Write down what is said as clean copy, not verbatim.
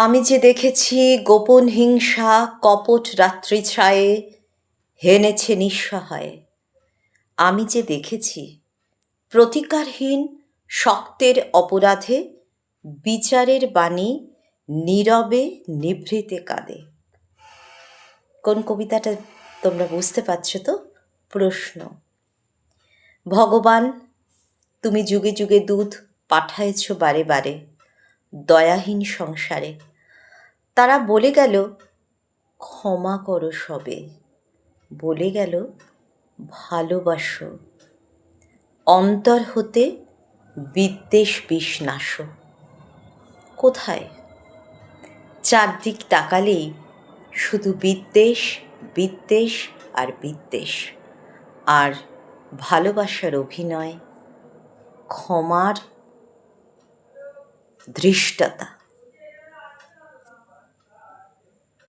আমি যে দেখেছি গোপন হিংসা কপট রাত্রি ছায়ে হেনেছে নিঃসহায়। আমি যে দেখেছি প্রতিকারহীন শক্তের অপরাধে বিচারের বাণী নীরবে নিভৃতে কাঁদে। কোন কবিতাটা তোমরা বুঝতে পারছো তো? প্রশ্ন। ভগবান, তুমি যুগে যুগে দুধ পাঠায়েছ বারে বারে দয়াহীন সংসারে। তারা বলে গেল ক্ষমা করো সবে, বলে গেল ভালোবাসো, অন্তর হতে বিদ্বেষ বিষ নাশো। কোথায়? চারদিক তাকালেই শুধু বিদ্বেষ, বিদ্বেষ আর বিদ্বেষ, আর ভালোবাসার অভিনয়, ক্ষমার ধৃষ্টতা।